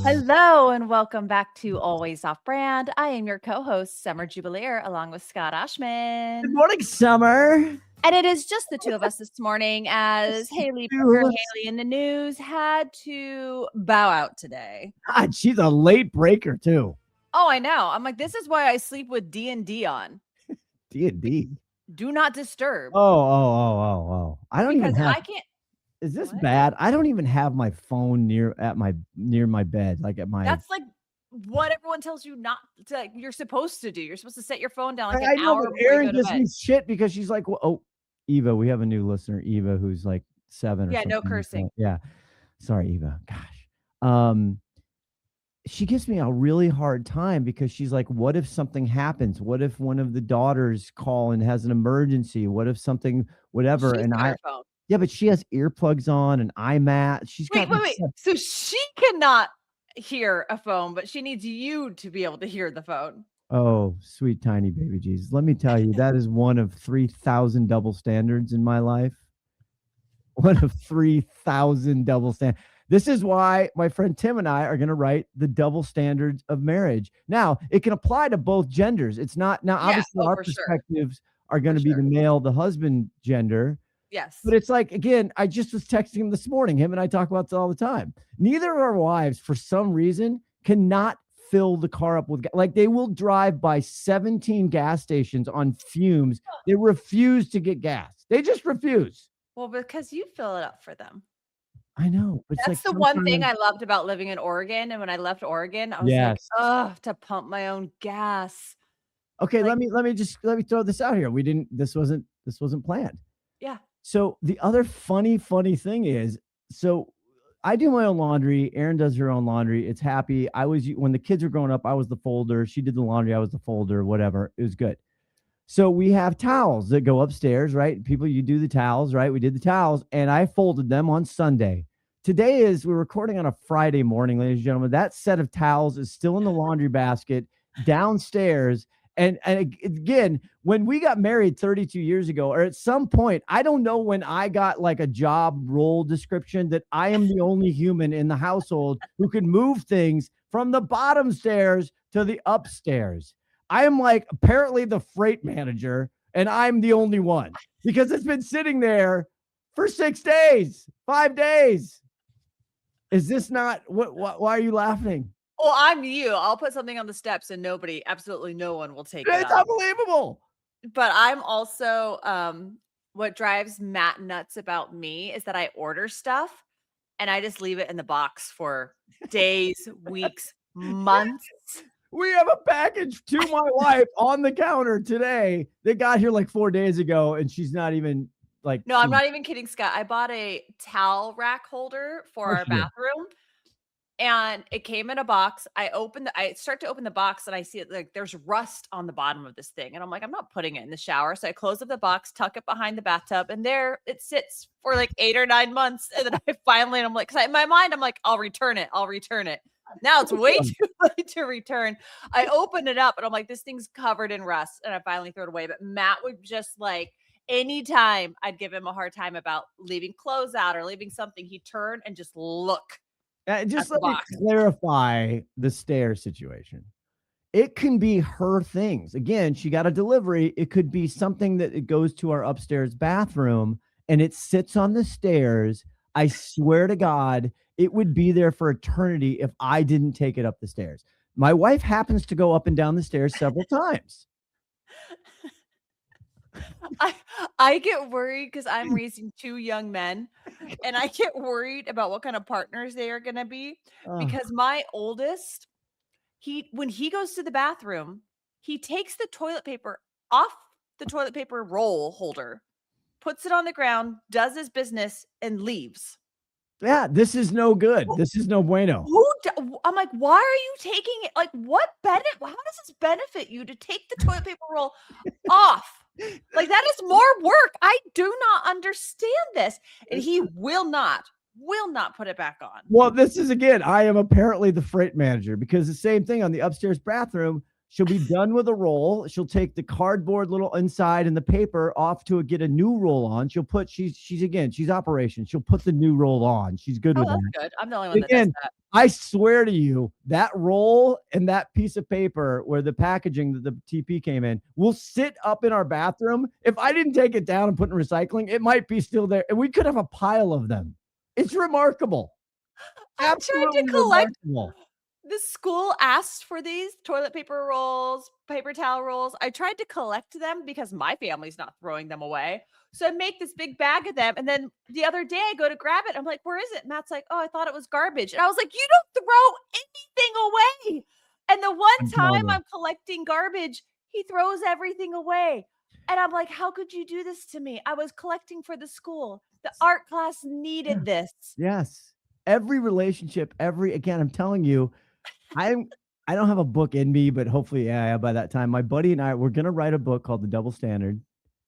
Hello and welcome back to Always Off Brand. I am your co-host, Summer Jubelirer, along with Scott Ohsman. Good morning, Summer. And it is just the two of us this morning as Haley in the news had to bow out today. God, she's a late breaker too. Oh, I know. I'm like, this is why I sleep with D&D on. D&D? Do not disturb. Oh. I don't even have... I can't... Is this bad? I don't even have my phone near my bed, like at my... That's like what everyone tells you not to, like, you're supposed to do. You're supposed to set your phone down like an hour before Erin you go to gives bed. me shit because she's like, well, oh, Eva, we have a new listener, Eva, who's like 7 or something. Yeah, no cursing. Yeah. Sorry, Eva. Gosh. She gives me a really hard time because she's like, what if something happens? What if one of the daughters call and has an emergency? What if something, whatever? She's got her phone. Yeah, but she has earplugs on and iMat. She's wait. So she cannot hear a phone, but she needs you to be able to hear the phone. Oh, sweet tiny baby Jesus. Let me tell you, that is one of 3,000 double standards in my life. One of 3,000 double standards. This is why my friend Tim and I are going to write the double standards of marriage. Now, it can apply to both genders. It's not now. Obviously, our perspectives are going to be the male, the husband gender. Yes. But it's like, again, I just was texting him this morning. Him and I talk about this all the time. Neither of our wives, for some reason, cannot fill the car up with gas. Like, they will drive by 17 gas stations on fumes. They refuse to get gas. They just refuse. Well, because you fill it up for them. I know. But that's like the one thing I loved about living in Oregon. And when I left Oregon, I was like, oh, to pump my own gas. Okay, like, let me throw this out here. This wasn't planned. Yeah. So the other funny thing is, so I do my own laundry. Erin does her own laundry. It's happy. When the kids were growing up, I was the folder. She did the laundry. I was the folder, whatever. It was good. So we have towels that go upstairs, right? People, you do the towels, right? We did the towels and I folded them on Sunday. We're recording on a Friday morning, ladies and gentlemen. That set of towels is still in the laundry basket downstairs. And again, when we got married 32 years ago, or at some point, I don't know when I got like a job role description that I am the only human in the household who can move things from the bottom stairs to the upstairs. I am like apparently the freight manager, and I'm the only one because it's been sitting there for 6 days, 5 days. Is this not what? Why are you laughing? Well, I'm you. I'll put something on the steps and absolutely no one will take it. It's unbelievable. But I'm also, what drives Matt nuts about me is that I order stuff and I just leave it in the box for days, weeks, months. We have a package to my wife on the counter today. They got here like 4 days ago and she's not even like. No, I'm not even kidding, Scott. I bought a towel rack holder for our bathroom. And it came in a box. I start to open the box and I see it like there's rust on the bottom of this thing. And I'm like, I'm not putting it in the shower. So I close up the box, tuck it behind the bathtub, and there it sits for like 8 or 9 months. And then I'm like, because in my mind, I'm like, I'll return it. Now it's way too late to return. I open it up and I'm like, this thing's covered in rust. And I finally throw it away. But Matt would just like, anytime I'd give him a hard time about leaving clothes out or leaving something, he'd turn and just look. Just let me clarify the stair situation. It can be her things. Again, she got a delivery. It could be something that it goes to our upstairs bathroom and it sits on the stairs. I swear to God, it would be there for eternity if I didn't take it up the stairs. My wife happens to go up and down the stairs several times. I get worried because I'm raising 2 young men and I get worried about what kind of partners they are going to be because my oldest, when he goes to the bathroom, he takes the toilet paper off the toilet paper roll holder, puts it on the ground, does his business and leaves. Yeah, this is no good. This is no bueno. I'm like, why are you taking it? Like, what benefit? How does this benefit you to take the toilet paper roll off? Like, that is more work. I do not understand this. And he will not put it back on. Well, this is, again, I am apparently the freight manager because the same thing on the upstairs bathroom. She'll be done with a roll. She'll take the cardboard little inside and the paper off to get a new roll on. She'll put, she's operations. She'll put the new roll on. She's good with that. Good. I'm the only one that does that. I swear to you, that roll and that piece of paper where the packaging that the TP came in will sit up in our bathroom. If I didn't take it down and put it in recycling, it might be still there. And we could have a pile of them. It's remarkable. I tried to Absolutely collect. remarkable. The school asked for these toilet paper rolls, paper towel rolls. I tried to collect them because my family's not throwing them away. So I make this big bag of them. And then the other day I go to grab it. I'm like, where is it? Matt's like, oh, I thought it was garbage. And I was like, you don't throw anything away. And the one time I'm collecting garbage, he throws everything away. And I'm like, how could you do this to me? I was collecting for the school. The art class needed this. Yes. Every relationship, again, I'm telling you, I don't have a book in me, but hopefully, by that time, my buddy and we're going to write a book called The Double Standard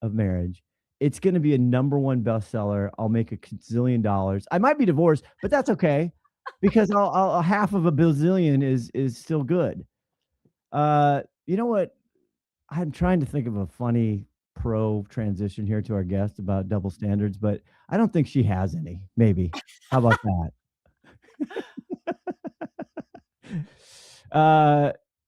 of Marriage. It's going to be a #1 bestseller. I'll make $1 gazillion. I might be divorced, but that's okay because I'll half of $1 billion is still good. You know what? I'm trying to think of a funny pro transition here to our guest about double standards, but I don't think she has any. Maybe. How about that?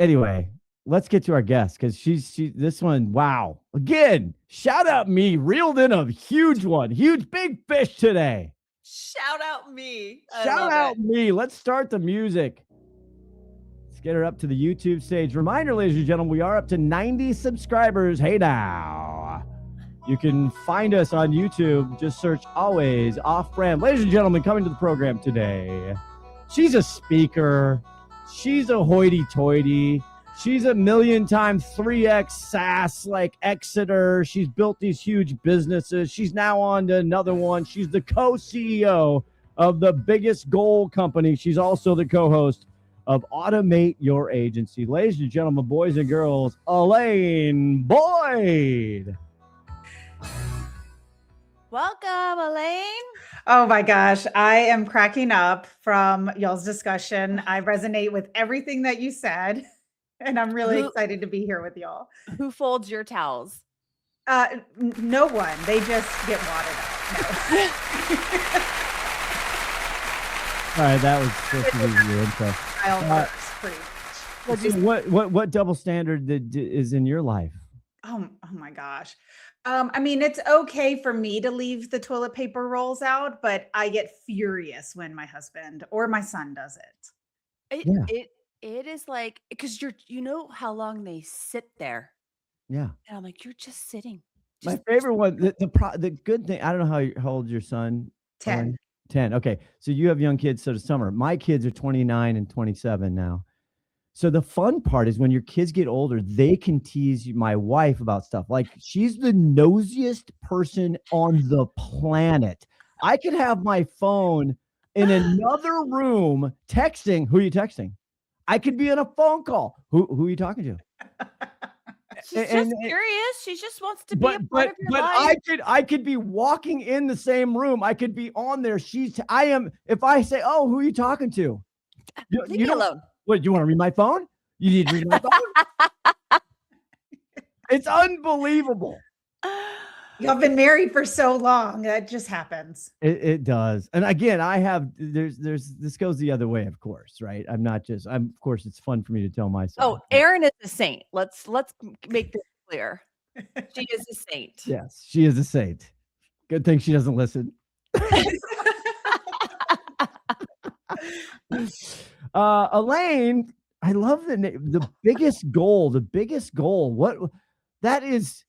Anyway, let's get to our guest because she's this one. Wow. Again, shout out me, reeled in a huge one, huge big fish today. Shout out me. Shout out me. Let's start the music. Let's get her up to the YouTube stage. Reminder, ladies and gentlemen, we are up to 90 subscribers. Hey now. You can find us on YouTube. Just search Always Off Brand. Ladies and gentlemen, coming to the program today. She's a speaker. She's a hoity-toity. She's a million-time 3X SaaS like Exeter. She's built these huge businesses. She's now on to another one. She's the co-CEO of the biggest goal company. She's also the co-host of Automate Your Agency. Ladies and gentlemen, boys and girls, Alane Boyd. Welcome, Alane. Oh my gosh, I am cracking up from y'all's discussion. I resonate with everything that you said, and I'm really excited to be here with y'all. Who folds your towels? No one. They just get wadded up. No. All right, that was supposed to be your intro. What double standard is in your life? Oh my gosh. I mean, it's okay for me to leave the toilet paper rolls out, but I get furious when my husband or my son does it. It is like, because you know how long they sit there. Yeah. And I'm like, you're just sitting. My favorite one, the good thing, I don't know how old your son? 10. 10. Okay. So you have young kids, so does Summer. My kids are 29 and 27 now. So the fun part is when your kids get older, they can tease my wife about stuff. Like, she's the nosiest person on the planet. I could have my phone in another room texting. Who are you texting? I could be on a phone call. Who are you talking to? She's just curious. She just wants to be a part of your life. I could be walking in the same room. I could be on there. If I say, oh, who are you talking to? Leave me alone. What, you want to read my phone? You need to read my phone? It's unbelievable. Y'all been married for so long. That just happens. It does. And again, this goes the other way, of course, right? Of course, it's fun for me to tell myself. Oh, Erin is a saint. Let's make this clear. She is a saint. Yes, she is a saint. Good thing she doesn't listen. Alane, I love the name. The biggest goal. What that is.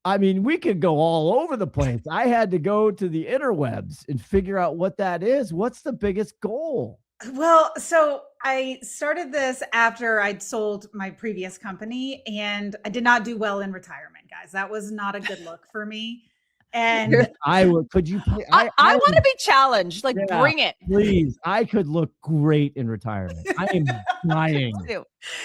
I mean, we could go all over the place. I had to go to the interwebs and figure out what that is. What's the biggest goal? Well, so I started this after I'd sold my previous company, and I did not do well in retirement, guys. That was not a good look for me. And I want to be challenged. Like, bring it, please. I could look great in retirement. I am dying.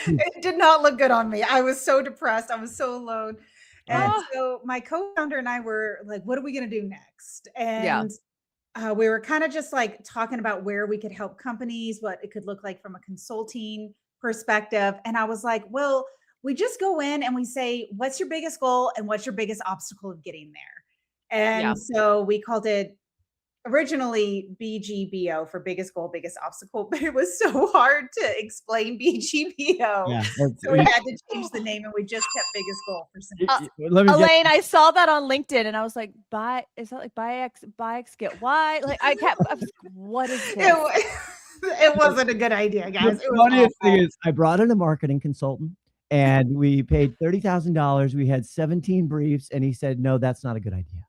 It did not look good on me. I was so depressed. I was so alone. And so my co-founder and I were like, what are we going to do next? And we were kind of just like talking about where we could help companies, what it could look like from a consulting perspective. And I was like, well, we just go in and we say, what's your biggest goal and what's your biggest obstacle of getting there? And so we called it originally BGBO for biggest goal, biggest obstacle, but it was so hard to explain BGBO. Yeah. So we had to change the name and we just kept biggest goal for Let me Alane, I saw that on LinkedIn and I was like, is that like buy X get Y? Like I was like, what is this? It wasn't a good idea, guys. The funniest thing is I brought in a marketing consultant and we paid $30,000. We had 17 briefs and he said, no, that's not a good idea.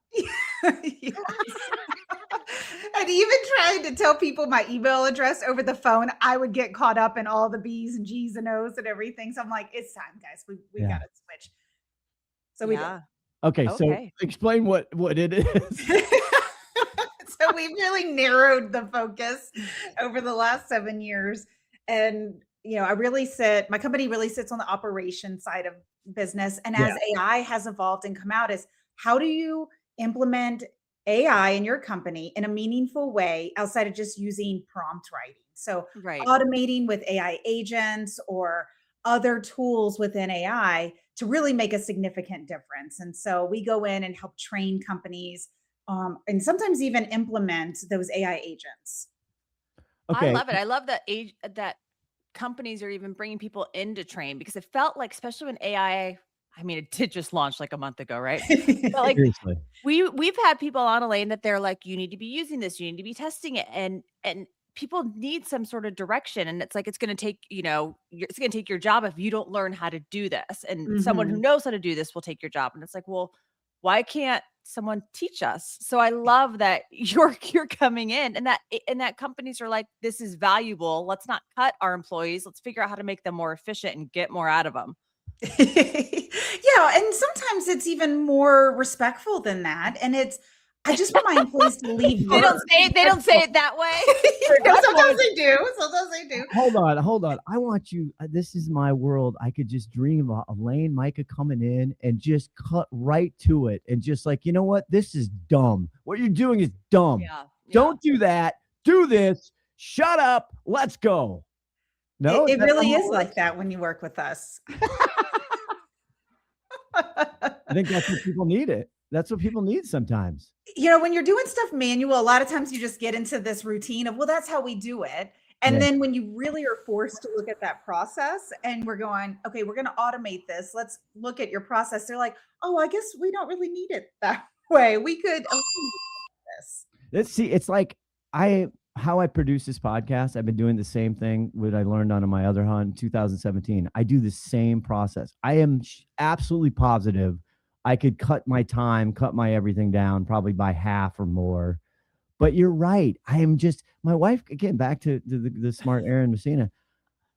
And even trying to tell people my email address over the phone, I would get caught up in all the B's and G's and O's and everything. So I'm like, it's time, guys. We got to switch. So we did. Okay, so explain what it is. So we really narrowed the focus over the last 7 years. And, my company really sits on the operation side of business. And as AI has evolved and come out, is how do you implement AI in your company in a meaningful way outside of just using prompt writing? So automating with AI agents or other tools within AI to really make a significant difference. And so we go in and help train companies and sometimes even implement those AI agents. Okay. I love it. I love that companies are even bringing people in to train, because it felt like, especially when AI, I mean, it did just launch like a month ago, right? But like we've had people on Alane that they're like, you need to be using this, you need to be testing it. And people need some sort of direction. And it's like, it's going to take, it's going to take your job if you don't learn how to do this. And someone who knows how to do this will take your job. And it's like, well, why can't someone teach us? So I love that you're coming in and that companies are like, this is valuable. Let's not cut our employees. Let's figure out how to make them more efficient and get more out of them. Yeah. And sometimes it's even more respectful than that. And I just want my employees to leave. They don't say it that way. Sometimes they do. Hold on. I want you. This is my world. I could just dream of Alane, Micah coming in and just cut right to it and just like, you know what? This is dumb. What you're doing is dumb. Don't do that. Do this. Shut up. Let's go. No, it really is like that when you work with us. I think that's what people need. That's what people need sometimes. When you're doing stuff manual, a lot of times you just get into this routine of, well, that's how we do it. And then when you really are forced to look at that process and we're going, okay, we're going to automate this. Let's look at your process. They're like, oh, I guess we don't really need it that way. We could this. Let's see. It's like how I produce this podcast. I've been doing the same thing what I learned on my other hunt, 2017. I do the same process. I am absolutely positive I could cut my time, cut my everything down probably by half or more. But you're right. I am just, my wife, again, back to the smart Erin Messina.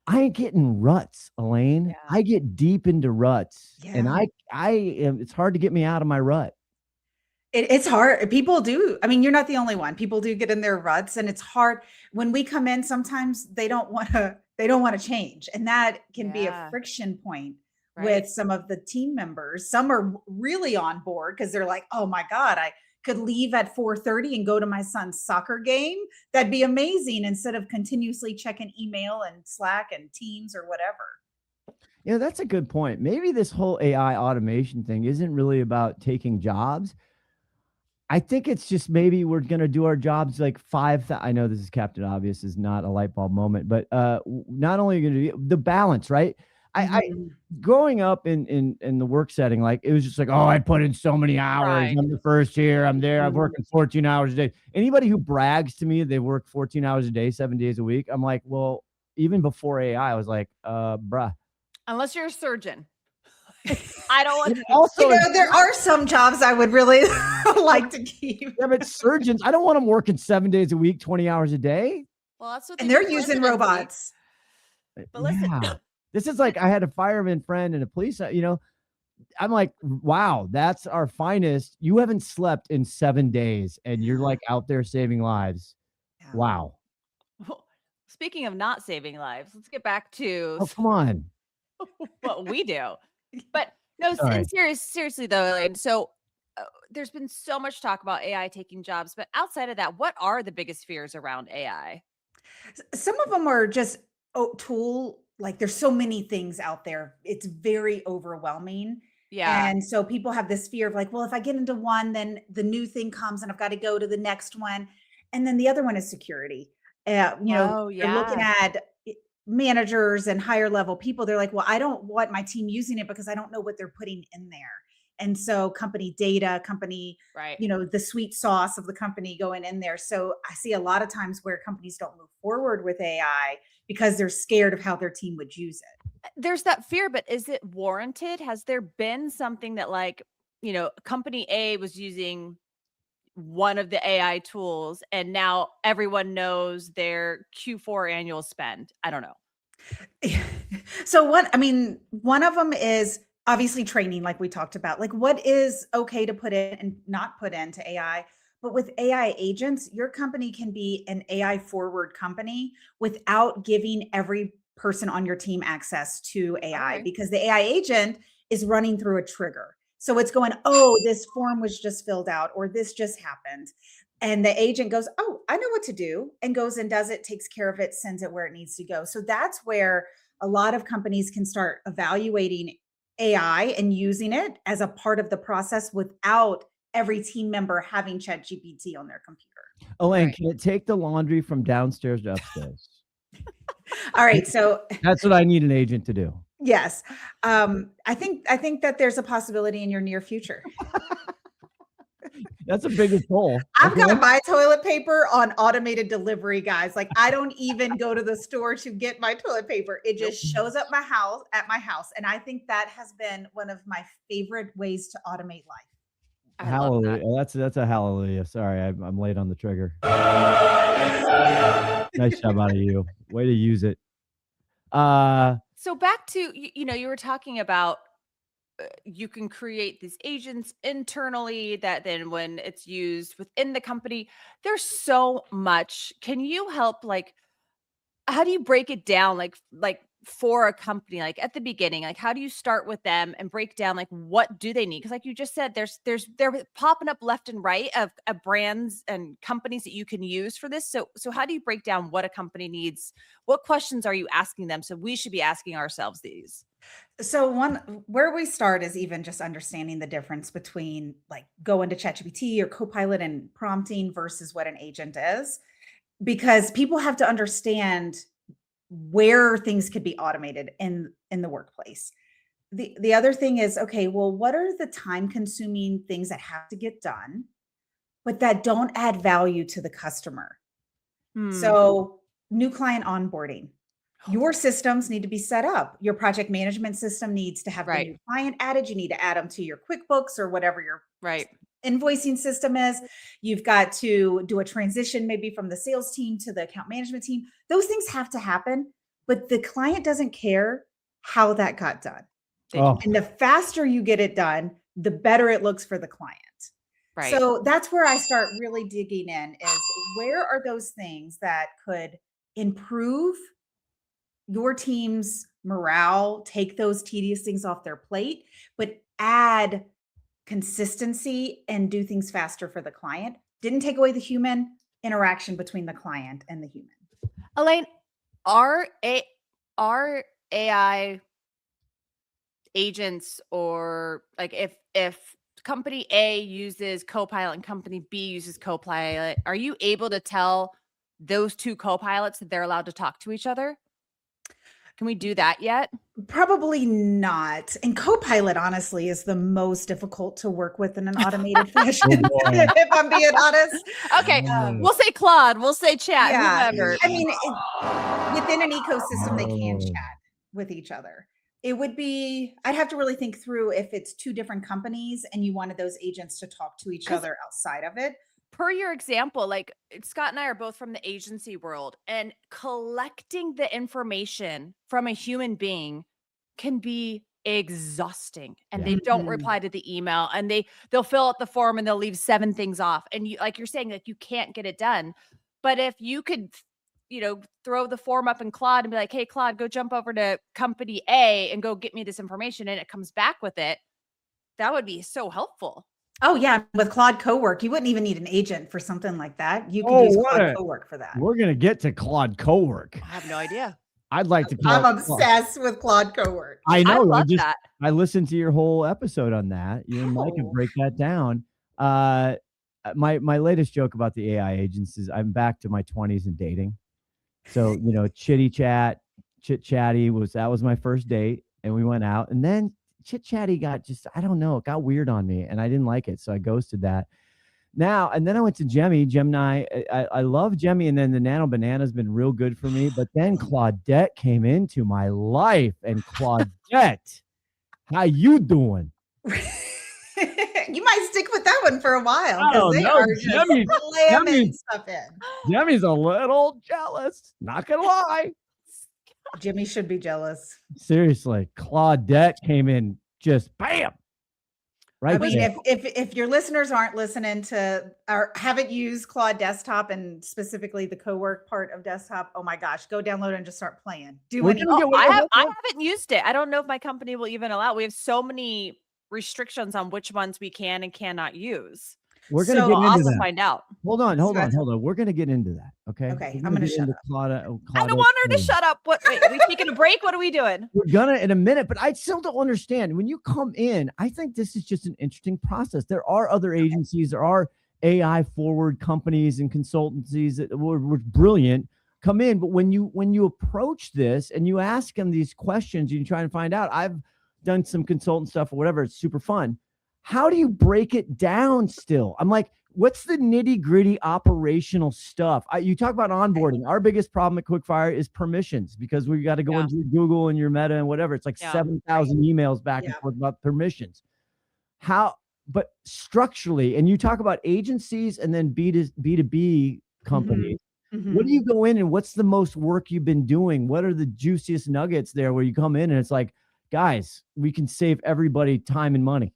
I ain't getting ruts, Alane. I get deep into ruts and I am, it's hard to get me out of my rut. It's hard. People do. I mean, you're not the only one. People do get in their ruts and it's hard when we come in. Sometimes they don't want to change. And that can be a friction point with some of the team members. Some are really on board because they're like, oh my God, I could leave at 4:30 and go to my son's soccer game. That'd be amazing, instead of continuously checking email and Slack and Teams or whatever. That's a good point. Maybe this whole AI automation thing isn't really about taking jobs. I think it's just maybe we're going to do our jobs like I know this is Captain Obvious, is not a light bulb moment, but not only going to be the balance, right? I growing up in the work setting, like it was just like, oh, I put in so many hours. I'm the first year. I'm there. I'm working 14 hours a day. Anybody who brags to me they work 14 hours a day, 7 days a week, I'm like, well, even before AI, I was like, bruh. Unless you're a surgeon. I don't want to. Also, there are some jobs I would really like to keep. Yeah, but surgeons, I don't want them working 7 days a week, 20 hours a day. Well, that's what they're using robots. But listen. This is like, I had a fireman friend and a police, I'm like, wow, that's our finest. You haven't slept in 7 days and you're like out there saving lives. Yeah. Wow. Well, speaking of not saving lives, let's get back to come on. what we do. But no, seriously though, and so there's been so much talk about AI taking jobs, but outside of that, what are the biggest fears around AI? Some of them are just like there's so many things out there. It's very overwhelming. Yeah. And so people have this fear of like, well, if I get into one, then the new thing comes and I've got to go to the next one. And then the other one is security. You're looking at managers and higher level people. They're like, well, I don't want my team using it because I don't know what they're putting in there. And so company data, the sweet sauce of the company going in there. So I see a lot of times where companies don't move forward with AI because they're scared of how their team would use it. There's that fear, but is it warranted? Has there been something that company A was using one of the AI tools and now everyone knows their Q4 annual spend? I don't know. So one of them is obviously training, like we talked about, like what is okay to put in and not put into AI. But with AI agents, your company can be an AI forward company without giving every person on your team access to AI, because the AI agent is running through a trigger. So it's going, oh, this form was just filled out, or this just happened. And the agent goes, oh, I know what to do, and goes and does it, takes care of it, sends it where it needs to go. So that's where a lot of companies can start evaluating AI and using it as a part of the process without every team member having ChatGPT on their computer. Alane, can it take the laundry from downstairs to upstairs? All right. So that's what I need an agent to do. Yes. I think that there's a possibility in your near future. That's a big goal. I've got my toilet paper on automated delivery, guys. Like I don't even go to the store to get my toilet paper. It just shows up at my house. And I think that has been one of my favorite ways to automate life. Hallelujah. That's a hallelujah. Sorry, I'm late on the trigger. Nice job out of you. Way to use it. So back to, you were talking about you can create these agents internally that then when it's used within the company, there's so much. Can you help, how do you break it down? Like for a company, like at the beginning, like how do you start with them and break down, like, what do they need? Cause like you just said, they're popping up left and right of brands and companies that you can use for this. So how do you break down what a company needs? What questions are you asking them? So we should be asking ourselves these. So where we start is even just understanding the difference between like going to ChatGPT or Copilot and prompting versus what an agent is, because people have to understand where things could be automated in the workplace. The other thing is, okay, well, what are the time consuming things that have to get done, but that don't add value to the customer? So new client onboarding. Your systems need to be set up. Your project management system needs to have the new client added. You need to add them to your QuickBooks or whatever your invoicing system is. You've got to do a transition maybe from the sales team to the account management team. Those things have to happen, but the client doesn't care how that got done. And the faster you get it done, the better it looks for the client. So that's where I start really digging in, is where are those things that could improve your team's morale, take those tedious things off their plate, but add consistency and do things faster for the client. Didn't take away the human interaction between the client and the human. Alane, are AI agents, or like if company A uses Copilot and company B uses Copilot, are you able to tell those two Copilots that they're allowed to talk to each other? Can we do that yet? Probably not. And Copilot, honestly, is the most difficult to work with in an automated fashion, if I'm being honest. Okay. We'll say Claude. We'll say chat. Whoever. I mean, within an ecosystem, they can chat with each other. It would be, I'd have to really think through if it's two different companies and you wanted those agents to talk to each other outside of it. Per your example, like Scott and I are both from the agency world, and collecting the information from a human being can be exhausting, and they don't reply to the email, and they'll fill out the form and they'll leave 7 things off. And you, like you're saying, like you can't get it done. But if you could, throw the form up in Claude and be like, hey, Claude, go jump over to company A and go get me this information, and it comes back with it, that would be so helpful. Oh yeah, with Claude Cowork, you wouldn't even need an agent for something like that. You could use Claude Cowork for that. We're gonna get to Claude Cowork. I have no idea. I'd like to. I'm obsessed with Claude Cowork. I know. I love that. I listened to your whole episode on that. You and Mike can break that down. my latest joke about the AI agents is I'm back to my 20s and dating. So, chit chatty that was my first date, and we went out, and then chit chatty got I don't know, it got weird on me, and I didn't like it, so I ghosted that. Now, and then I went to Gemini. I love Gemini, and then the Nano Banana has been real good for me. But then Claudette came into my life, and Claudette, how you doing? You might stick with that one for a while. Oh no, Gemmy's stuff in. Gemmy's a little jealous. Not gonna lie. Jimmy should be jealous. Seriously, Claudette came in just bam. Right. I mean, if your listeners aren't listening to or haven't used Claude Desktop and specifically the co-work part of desktop, oh my gosh, go download it and just start playing. I haven't used it. I don't know if my company will even allow. We have so many restrictions on which ones we can and cannot use. We're going to get into that. Find out. Hold on. We're going to get into that. Okay. Okay. I'm going to shut up. I don't want her to shut up. Wait, are we taking a break? What are we doing? We're going to in a minute, but I still don't understand. When you come in, I think this is just an interesting process. There are other agencies, there are AI forward companies and consultancies that were brilliant come in. But when you approach this and you ask them these questions, you try and find out. I've done some consultant stuff or whatever. It's super fun. How do you break it down still? I'm like, what's the nitty gritty operational stuff? You talk about onboarding. Our biggest problem at Quickfire is permissions because we got to go into Google and your Meta and whatever. It's like 7,000 emails back and forth about permissions. But structurally, and you talk about agencies and then B2B companies. Mm-hmm. What do you go in and what's the most work you've been doing? What are the juiciest nuggets there where you come in and it's like, guys, we can save everybody time and money?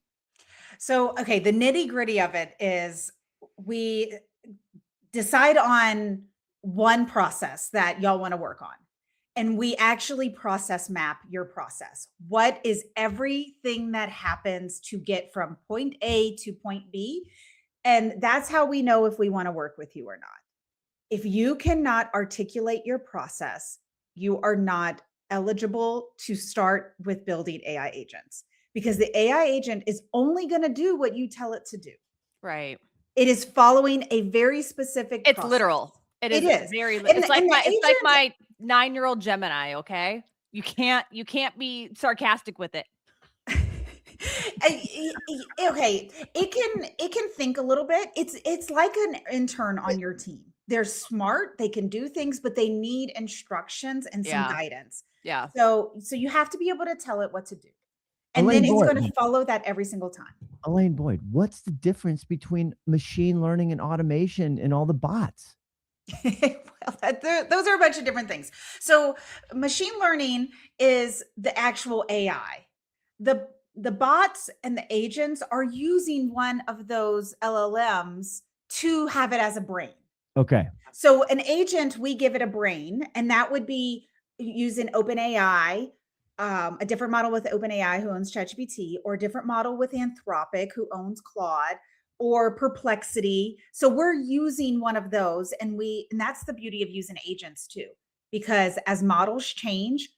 So, okay, the nitty gritty of it is we decide on one process that y'all want to work on. And we actually process map your process. What is everything that happens to get from point A to point B? And that's how we know if we want to work with you or not. If you cannot articulate your process, you are not eligible to start with building AI agents. Because the AI agent is only going to do what you tell it to do. Right. It is following a very specific process. Literal. It is very it's like my 9-year-old Gemini, okay? You can't be sarcastic with it. Okay, it can think a little bit. It's like an intern on your team. They're smart, they can do things, but they need instructions and some guidance. Yeah. So you have to be able to tell it what to do. And then it's going to follow that every single time. Alane Boyd, what's the difference between machine learning and automation and all the bots? Well, those are a bunch of different things. So machine learning is the actual AI. The bots and the agents are using one of those LLMs to have it as a brain. Okay. So an agent, we give it a brain, and that would be using OpenAI, a different model with OpenAI who owns ChatGPT, or a different model with Anthropic who owns Claude, or Perplexity. So we're using one of those, and that's the beauty of using agents too, because as models change,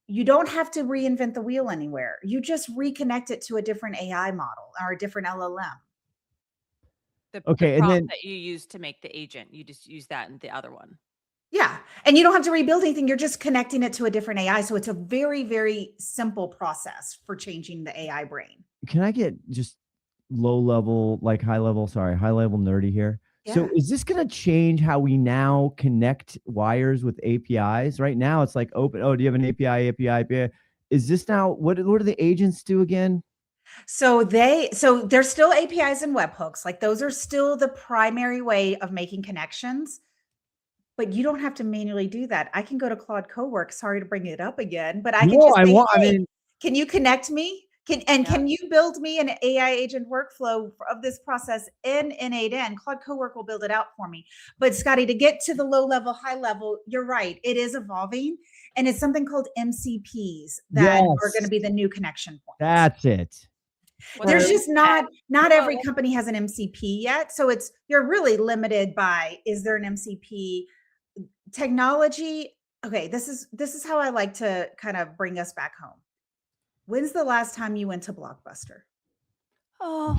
you don't have to reinvent the wheel anywhere. You just reconnect it to a different AI model or a different LLM. The prompt that you use to make the agent, you just use that in the other one. Yeah. And you don't have to rebuild anything. You're just connecting it to a different AI. So it's a very, very simple process for changing the AI brain. Can I get just high level nerdy here? Yeah. So is this going to change how we now connect wires with APIs? Right now it's like open. Oh, do you have an API? Is this now, what do the agents do again? So there's still APIs and webhooks. Like those are still the primary way of making connections. But you don't have to manually do that. I can go to Claude Cowork. Sorry to bring it up again, but I can can you connect me? Can you build me an AI agent workflow of this process in N8N? Claude Cowork will build it out for me. But Scotty, to get to the low level, high level, you're right. It is evolving, and it's something called MCPs that are going to be the new connection point. That's it. There's just not every company has an MCP yet, so you're really limited by, is there an MCP? Technology. Okay, this is how I like to kind of bring us back home. When's the last time you went to Blockbuster? Oh,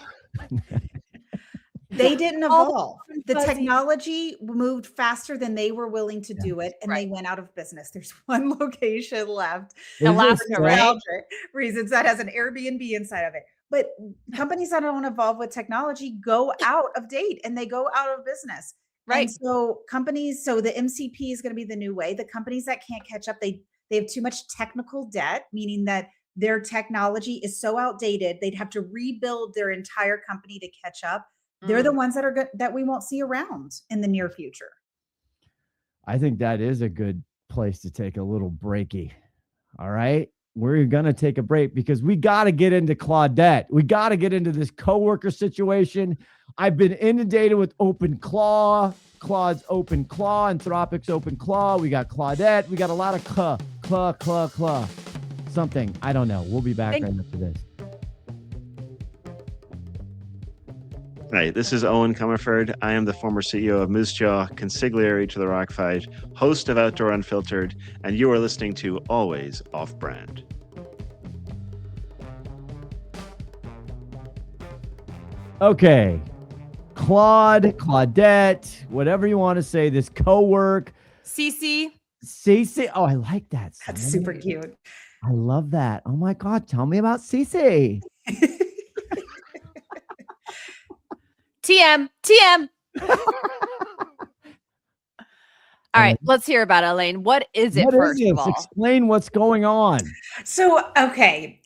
They didn't All evolve. The technology moved faster than they were willing to do it, and they went out of business. There's one location left. Alaska, right? Reasons that has an Airbnb inside of it. But companies that don't evolve with technology go out of date and they go out of business. Right. And so the MCP is going to be the new way. The companies that can't catch up, they have too much technical debt, meaning that their technology is so outdated, they'd have to rebuild their entire company to catch up. They're the ones that are good that we won't see around in the near future. I think that is a good place to take a little breaky. All right. We're going to take a break because we got to get into Claudette. We got to get into this coworker situation. I've been inundated with OpenClaw, Claude's OpenClaw, Anthropic's OpenClaw. We got Claudette. We got a lot of claw. Something. I don't know. We'll be back right after this. Hi, this is Owen Comerford. I am the former CEO of Moosejaw, consigliere to the Rockfight, host of Outdoor Unfiltered, and you are listening to Always Off Brand. Okay. Claudette, whatever you want to say, this co-work. Cece. Oh, I like that. That's super cute. I love that. Oh my God. Tell me about Cece. TM. All right, let's hear about it, Alane. What is it first of all? Explain what's going on. So, okay,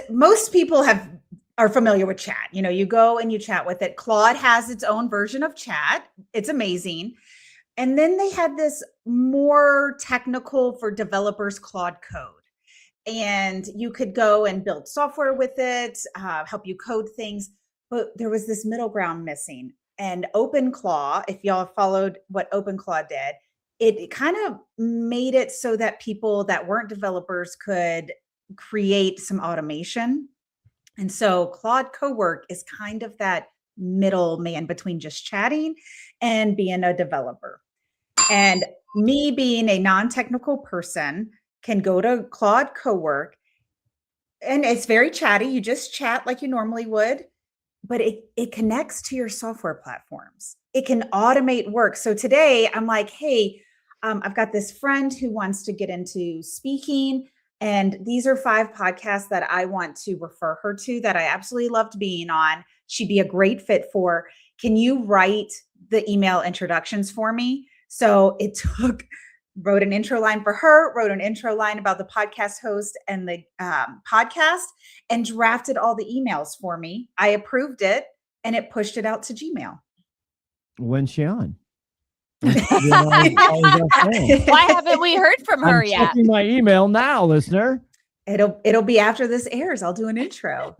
most people are familiar with chat. You know, you go and you chat with it. Claude has its own version of chat. It's amazing. And then they had this more technical for developers Claude Code. And you could go and build software with it, help you code things. But there was this middle ground missing. And OpenClaw, if y'all followed what OpenClaw did, it kind of made it so that people that weren't developers could create some automation. And so Claude Cowork is kind of that middleman between just chatting and being a developer. And me being a non-technical person can go to Claude Cowork, and it's very chatty. You just chat like you normally would. But it connects to your software platforms. It can automate work. So today I'm like, hey, I've got this friend who wants to get into speaking. And these are 5 podcasts that I want to refer her to that I absolutely loved being on. She'd be a great fit for. Can you write the email introductions for me? So wrote an intro line for her, wrote an intro line about the podcast host and the podcast, and drafted all the emails for me. I approved it, and it pushed it out to Gmail. When's she on? Why haven't we heard from her yet? I'm checking my email now, listener. It'll be after this airs. I'll do an intro.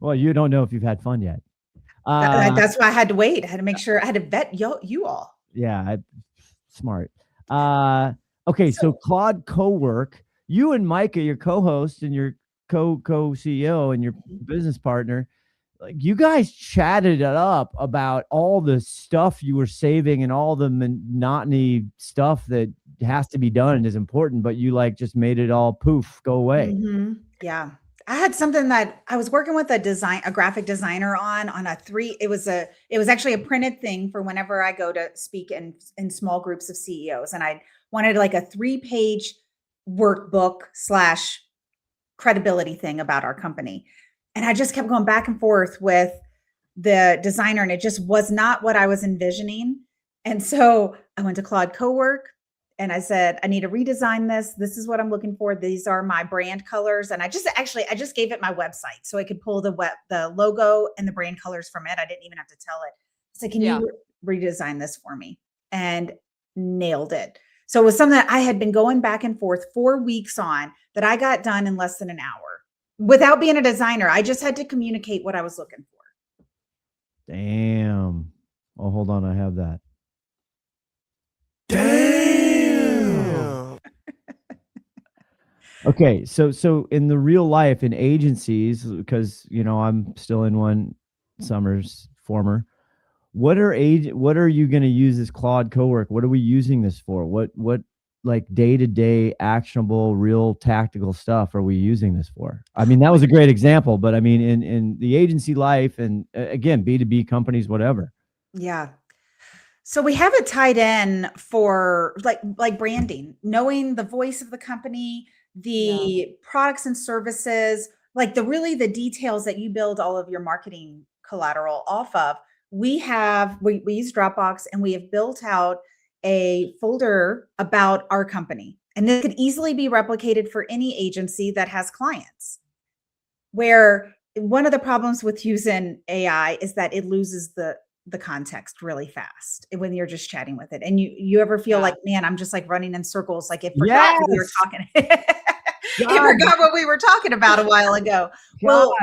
Well, you don't know if you've had fun yet. That's why I had to wait. I had to make sure I had to vet you all. Yeah. Smart. Okay. So Claude Cowork, you and Micah, your co-host and your co-CEO and your business partner, like you guys chatted it up about all the stuff you were saving and all the monotony stuff that has to be done and is important, but you like just made it all poof, go away. Mm-hmm. Yeah. I had something that I was working with a graphic designer on it was actually a printed thing for whenever I go to speak in small groups of CEOs. And I wanted like a 3-page workbook / credibility thing about our company. And I just kept going back and forth with the designer, and it just was not what I was envisioning. And so I went to Claude Cowork. And I said, I need to redesign this. This is what I'm looking for. These are my brand colors. And I just gave it my website so I could pull the logo and the brand colors from it. I didn't even have to tell it. I said, can you redesign this for me? And nailed it. So it was something that I had been going back and forth 4 weeks on that I got done in less than an hour without being a designer. I just had to communicate what I was looking for. Damn. Oh, hold on. I have that. Damn. Okay, so in the real life in agencies, because I'm still in one, Summer's former. What are you going to use this Claude Cowork? What are we using this for? What like day-to-day actionable, real tactical stuff are we using this for? I mean, that was a great example, but I mean, in the agency life and again, B2B companies, whatever. Yeah. So we have it tied in for like branding, knowing the voice of the company, the products and services, like the details that you build all of your marketing collateral off of. We use Dropbox, and we have built out a folder about our company. And this could easily be replicated for any agency that has clients. Where one of the problems with using AI is that it loses the context really fast when you're just chatting with it. And you ever feel like, man, I'm just like running in circles. Like it forgot what we were talking. It forgot what we were talking about a while ago. Well,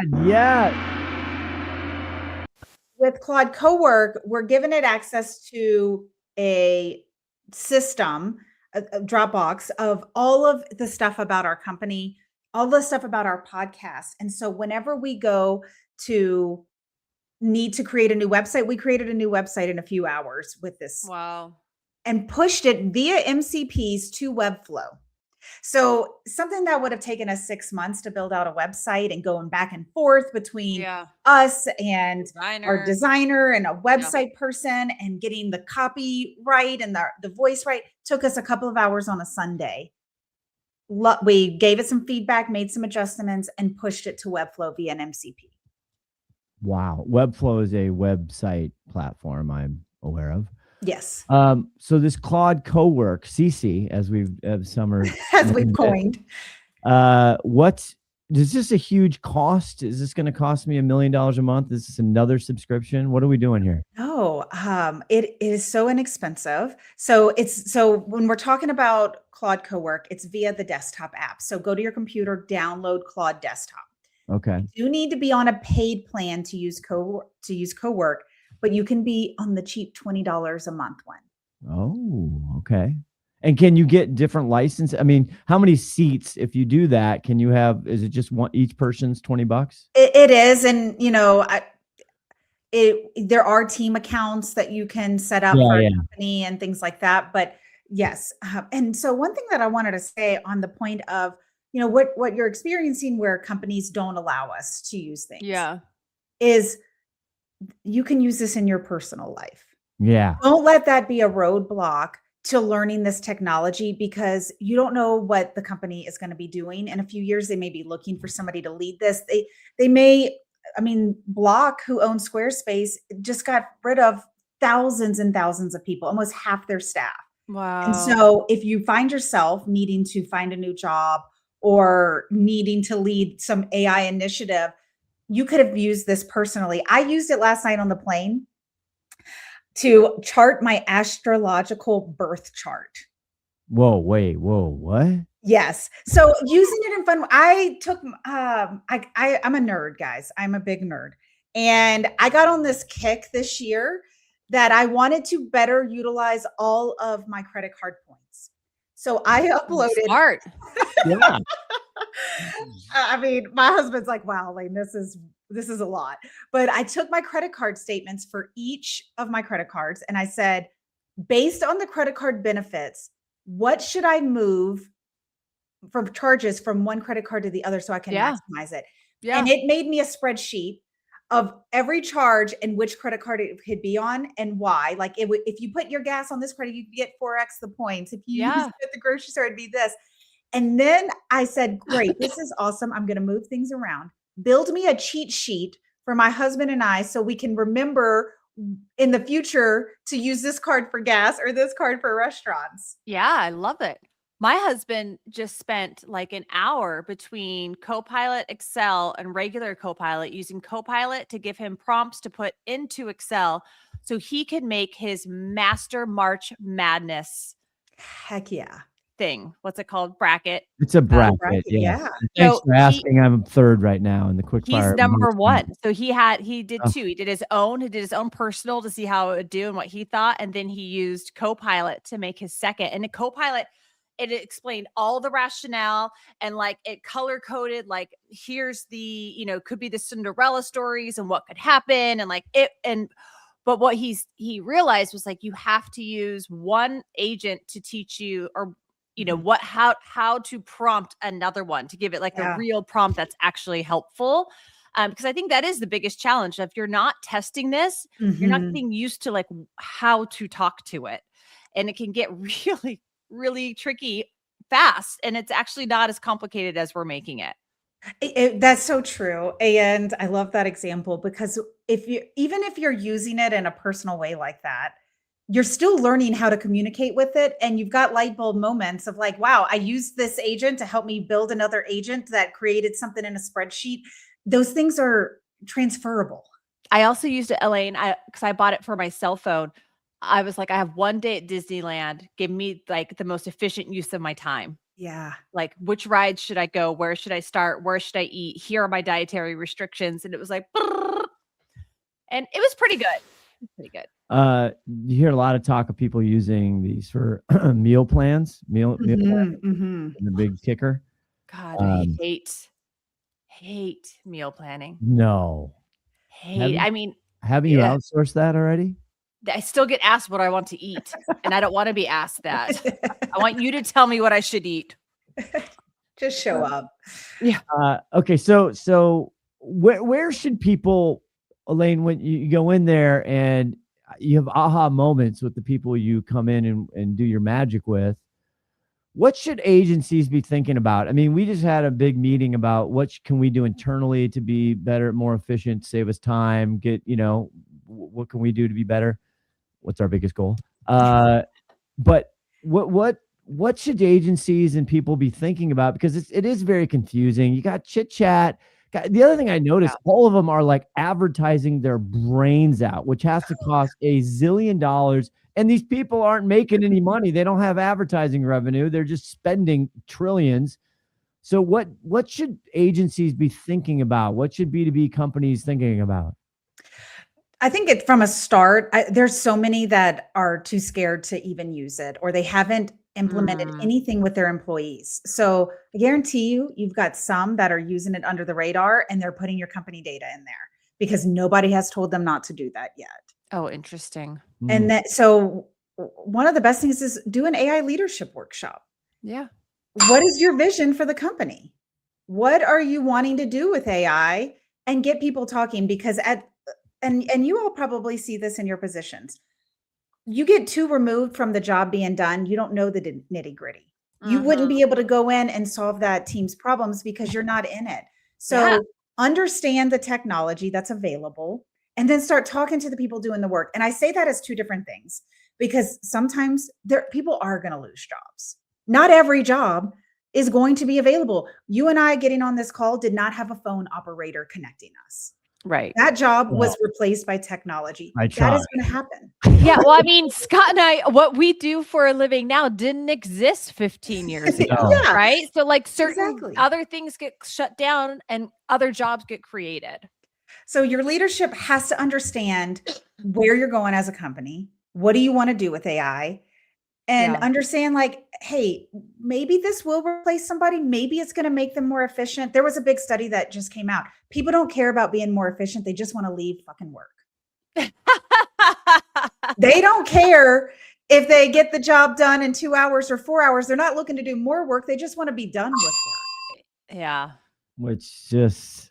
with Claude Cowork, we're giving it access to a system, a Dropbox of all of the stuff about our company, all the stuff about our podcast. And so whenever we go to need to create a new website, we created a new website in a few hours with this. Wow. And pushed it via MCPs to Webflow. So something that would have taken us 6 months to build out a website and going back and forth between us and our designer and a website person and getting the copy right and the voice right took us a couple of hours on a Sunday. We gave it some feedback, made some adjustments, and pushed it to Webflow via an MCP. Wow. Webflow is a website platform I'm aware of. Yes. So this Claude Cowork, CC, as we've coined. Is this a huge cost? Is this going to cost me $1 million a month? Is this another subscription? What are we doing here? No, it is so inexpensive. So when we're talking about Claude Cowork, it's via the desktop app. So go to your computer, download Claude Desktop. Okay. You need to be on a paid plan to use Cowork, but you can be on the cheap $20 a month one. Oh, okay. And can you get different license? I mean, how many seats, if you do that, can you have? Is it just one each person's $20? It is, and there are team accounts that you can set up for a company and things like that. But yes, and so one thing that I wanted to say on the point of what you're experiencing where companies don't allow us to use things. Yeah, is you can use this in your personal life. Yeah. Don't let that be a roadblock to learning this technology, because you don't know what the company is going to be doing. In a few years, they may be looking for somebody to lead this. They may, Block, who owns Squarespace, just got rid of thousands and thousands of people, almost half their staff. Wow. And so if you find yourself needing to find a new job or needing to lead some AI initiative, you could have used this personally. I used it last night on the plane to chart my astrological birth chart. Whoa, wait, what? Yes. So using it in fun, I took, I'm a nerd, guys. I'm a big nerd. And I got on this kick this year that I wanted to better utilize all of my credit card points. So I uploaded. Smart. Yeah. My husband's like, wow, Alane, this is a lot. But I took my credit card statements for each of my credit cards. And I said, based on the credit card benefits, what should I move from charges from one credit card to the other so I can maximize it? Yeah. And it made me a spreadsheet of every charge and which credit card it could be on and why. Like if you put your gas on this credit, you get 4x the points. If you use it at the grocery store, it'd be this. And then I said, great, this is awesome. I'm going to move things around. Build me a cheat sheet for my husband and I so we can remember in the future to use this card for gas or this card for restaurants. Yeah, I love it. My husband just spent like an hour between Copilot, Excel, and regular Copilot, using Copilot to give him prompts to put into Excel so he could make his master March Madness. Heck yeah. Thing. What's it called? Bracket. It's a bracket. Yeah. Thanks for asking. I'm third right now in the Quickfire. He's number one. So he did two. He did his own personal to see how it would do and what he thought. And then he used Copilot to make his second. And the Copilot, it explained all the rationale and like it color coded, like here's the, could be the Cinderella stories and what could happen. And like it, but what he realized was like, you have to use one agent to teach you, or how to prompt another one to give it like a real prompt that's actually helpful. Because I think that is the biggest challenge. If you're not testing this, you're not getting used to like how to talk to it. And it can get really, really tricky fast. And it's actually not as complicated as we're making it. That's so true. And I love that example because even if you're using it in a personal way like that, you're still learning how to communicate with it. And you've got light bulb moments of like, wow, I used this agent to help me build another agent that created something in a spreadsheet. Those things are transferable. I also used it, Alane, because I bought it for my cell phone. I was like, I have one day at Disneyland. Give me like the most efficient use of my time. Yeah. Like, which rides should I go? Where should I start? Where should I eat? Here are my dietary restrictions. And it was like, and it was pretty good. You hear a lot of talk of people using these for meal plans, meal plans, the big kicker. God, I hate meal planning. No. Haven't you outsourced that already? I still get asked what I want to eat, and I don't want to be asked that. I want you to tell me what I should eat. Just show up. Yeah. Okay. So where should people, Alane, when you go in there and you have aha moments with the people you come in and do your magic with, what should agencies be thinking about? I mean, we just had a big meeting about what can we do internally to be better, more efficient, save us time, what can we do to be better? What's our biggest goal? But what should agencies and people be thinking about? Because it is very confusing. You got chit chat. The other thing I noticed, all of them are like advertising their brains out, which has to cost $1 zillion. And these people aren't making any money. They don't have advertising revenue. They're just spending trillions. So what should agencies be thinking about? What should B2B companies thinking about? I think from a start, there's so many that are too scared to even use it, or they haven't implemented anything with their employees. So I guarantee you've got some that are using it under the radar and they're putting your company data in there because nobody has told them not to do that yet. Oh, interesting. And so one of the best things is do an AI leadership workshop. Yeah. What is your vision for the company? What are you wanting to do with AI? And get people talking, because and you all probably see this in your positions. You get too removed from the job being done, you don't know the nitty gritty. You wouldn't be able to go in and solve that team's problems because you're not in it. So understand the technology that's available and then start talking to the people doing the work. And I say that as two different things, because sometimes people are going to lose jobs. Not every job is going to be available. You and I getting on this call did not have a phone operator connecting us. Right. That job was replaced by technology. That is going to happen. Yeah. Well, I mean, Scott and I, what we do for a living now didn't exist 15 years ago. Right. So like certain other things get shut down and other jobs get created. So your leadership has to understand where you're going as a company. What do you want to do with AI? And understand like, hey, maybe this will replace somebody. Maybe it's going to make them more efficient. There was a big study that just came out. People don't care about being more efficient. They just want to leave fucking work. They don't care if they get the job done in 2 hours or 4 hours. They're not looking to do more work. They just want to be done with work. Yeah. Which just,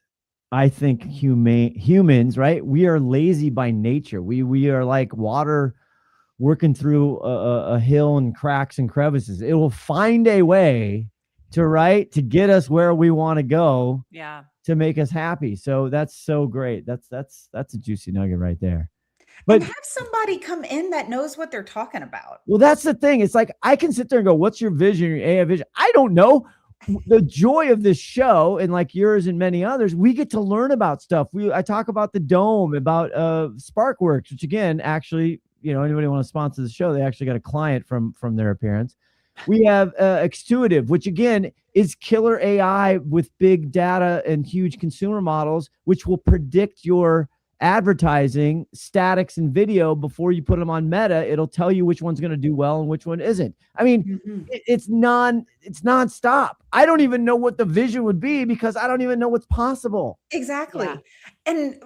I think humans, right? We are lazy by nature. We are like water working through a hill and cracks and crevices. It will find a way to get us where we want to go. Yeah. To make us happy. So that's so great. That's a juicy nugget right there. But and have somebody come in that knows what they're talking about. Well, that's the thing. It's like I can sit there and go, "What's your vision, your AI vision?" I don't know. The joy of this show, and like yours and many others, we get to learn about stuff. I talk about the Dome, about Sparkworks, which again, actually, anybody want to sponsor the show, they actually got a client from their appearance. We have Extuitive, which again is killer AI with big data and huge consumer models, which will predict your advertising statics and video before you put them on Meta. It'll tell you which one's going to do well and which one isn't. I mean, it's nonstop. I don't even know what the vision would be because I don't even know what's possible. Exactly. Yeah. And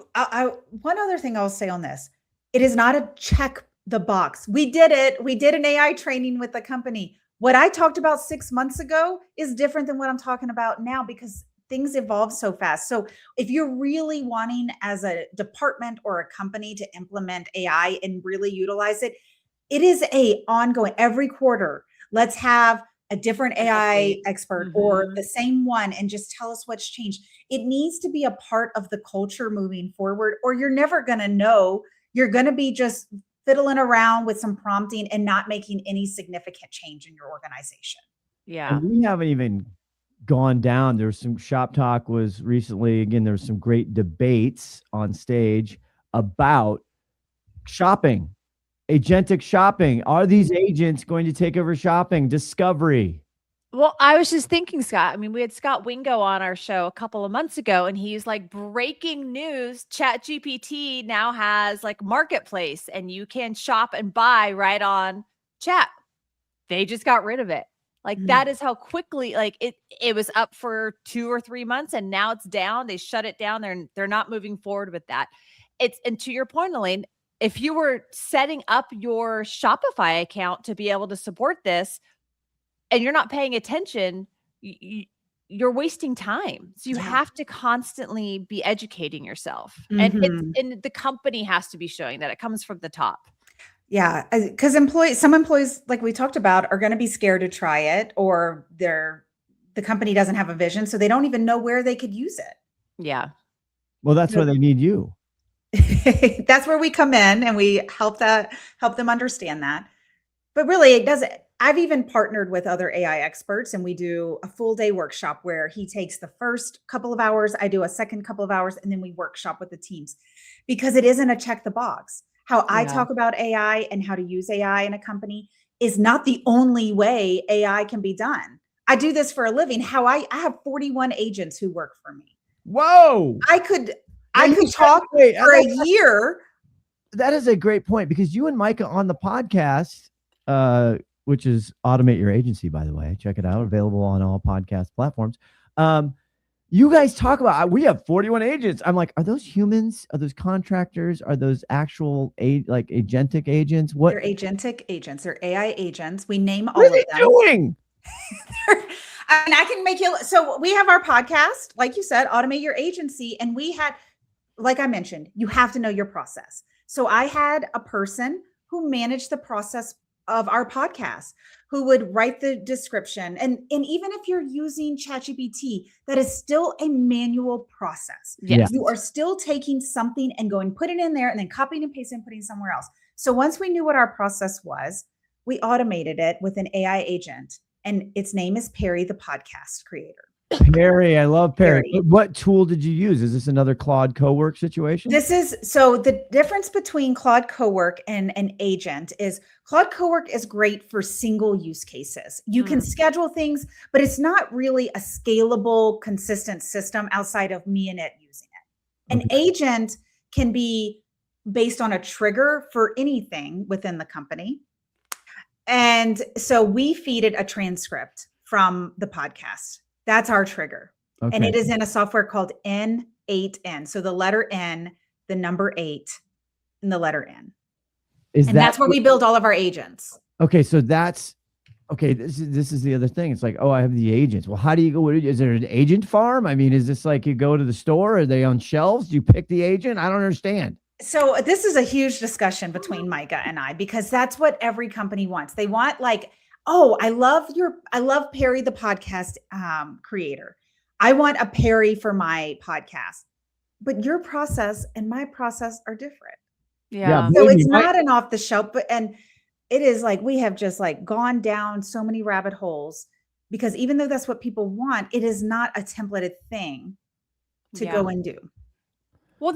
one other thing I'll say on this, it is not a check the box. We did it. We did an AI training with the company. What I talked about 6 months ago is different than what I'm talking about now because things evolve so fast. So if you're really wanting as a department or a company to implement AI and really utilize it, it is a ongoing every quarter. Let's have a different AI expert or the same one and just tell us what's changed. It needs to be a part of the culture moving forward, or you're never going to know. You're going to be just fiddling around with some prompting and not making any significant change in your organization. Yeah. And we haven't even gone down. There's some shop talk was recently, again, there's some great debates on stage about shopping, agentic shopping. Are these agents going to take over shopping? Discovery. Well, I was just thinking, Scott, I mean, we had Scott Wingo on our show a couple of months ago, and he's like, breaking news, ChatGPT now has like marketplace and you can shop and buy right on chat. They just got rid of it. Like that is how quickly, like it was up for 2 or 3 months and now it's down. They shut it down. They're not moving forward with that. And to your point, Alane, if you were setting up your Shopify account to be able to support this and you're not paying attention, you're wasting time. So you have to constantly be educating yourself. And the company has to be showing that it comes from the top. Yeah, because some employees, like we talked about, are going to be scared to try it, or the company doesn't have a vision, so they don't even know where they could use it. Yeah. Well, that's why they need you. That's where we come in and we help them understand that. But really, it doesn't. I've even partnered with other AI experts, and we do a full day workshop where he takes the first couple of hours, I do a second couple of hours, and then we workshop with the teams, because it isn't a check the box. How I talk about AI and how to use AI in a company is not the only way AI can be done. I do this for a living. I have 41 agents who work for me. Whoa. I could talk for a year. That is a great point, because you and Micah on the podcast, which is Automate Your Agency, by the way, check it out, available on all podcast platforms. You guys talk about, we have 41 agents. I'm like, are those humans? Are those contractors? Are those actual like agentic agents? What? They're agentic agents. They're AI agents. We name all What of them. are they doing? And I can make you, so we have our podcast, like you said, Automate Your Agency. And we had, like I mentioned, you have to know your process. So I had a person who managed the process of our podcast, who would write the description. And even if you're using ChatGPT, that is still a manual process. Yes. You are still taking something and going, put it in there and then copying and pasting and putting somewhere else. So once we knew what our process was, we automated it with an AI agent, and its name is Perry, the podcast creator. Perry, I love Perry. What tool did you use? Is this another Claude Cowork situation? So the difference between Claude Cowork and an agent is Claude Cowork is great for single use cases. You can schedule things, but it's not really a scalable, consistent system outside of me and it using it. An agent can be based on a trigger for anything within the company. And so we feed it a transcript from the podcast. That's our trigger. Okay. And it is in a software called N8N. So the letter N, the number 8, and the letter N. That's where we build all of our agents. Okay. So that's, okay. This is the other thing. It's like, oh, I have the agents. Well, how do you go? Is there an agent farm? I mean, is this like you go to the store? Are they on shelves? Do you pick the agent? I don't understand. So this is a huge discussion between Micah and I, because that's what every company wants. They want like, oh, I love Perry, the podcast creater. I want a Perry for my podcast, but your process and my process are different. Yeah. So it's not an off the shelf, and it is like, we have just like gone down so many rabbit holes, because even though that's what people want, it is not a templated thing to go and do. Well,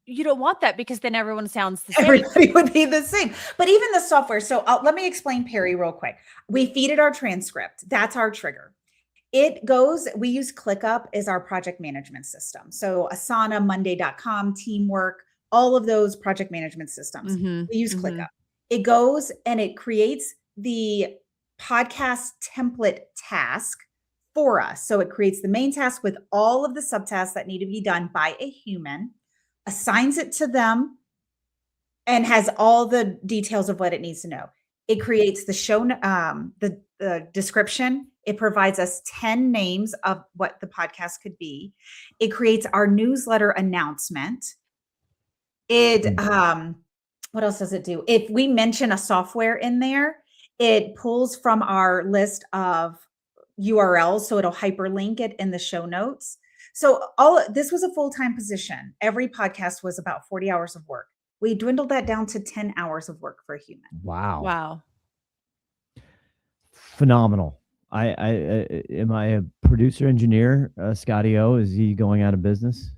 you don't want that, because then everyone sounds the same. Everybody would be the same. But even the software. So let me explain Perry real quick. We feed it our transcript. That's our trigger. We use ClickUp as our project management system. So Asana, Monday.com, Teamwork, all of those project management systems. We use ClickUp. It goes and it creates the podcast template task for us. So it creates the main task with all of the subtasks that need to be done by a human, assigns it to them, and has all the details of what it needs to know. It creates the show, the the description. It provides us 10 names of what the podcast could be. It creates our newsletter announcement. What else does it do? If we mention a software in there, it pulls from our list of URLs, so it'll hyperlink it in the show notes. So this was a full-time position. Every podcast was about 40 hours of work. We dwindled that down to 10 hours of work for a human. Wow. Phenomenal. I am I a producer engineer? Scotty O, is he going out of business?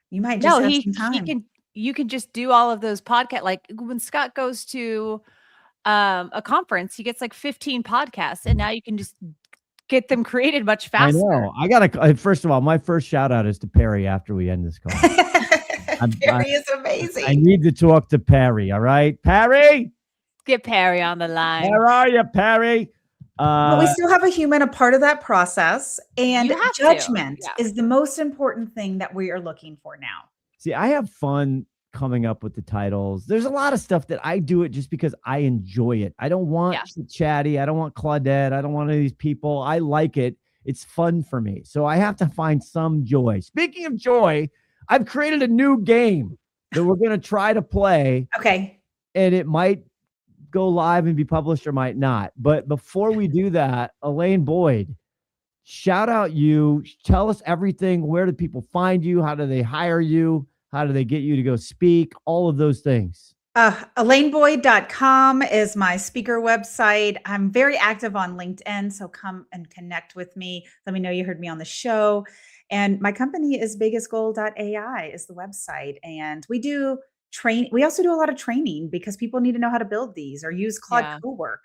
You might just have some time. You can just do all of those podcasts. Like when Scott goes to a conference, he gets like 15 podcasts, and now you can just get them created much faster. I know. First of all, my first shout out is to Perry after we end this call. Perry is amazing. I need to talk to Perry. All right, Perry. Get Perry on the line. Where are you, Perry? But we still have a human a part of that process, and judgment is the most important thing that we are looking for now. See, I have fun coming up with the titles. There's a lot of stuff that I do it just because I enjoy it. I don't want chatty. I don't want Claudette. I don't want any of these people. I like it. It's fun for me. So I have to find some joy. Speaking of joy, I've created a new game that we're going to try to play. Okay. And it might go live and be published or might not. But before we do that, Alane Boyd, shout out you. Tell us everything. Where do people find you? How do they hire you? How do they get you to go speak? All of those things. AlaneBoyd.com is my speaker website. I'm very active on LinkedIn, so come and connect with me. Let me know you heard me on the show. And my company is biggestgoal.ai is the website. And we do we also do a lot of training because people need to know how to build these or use Claude Cowork.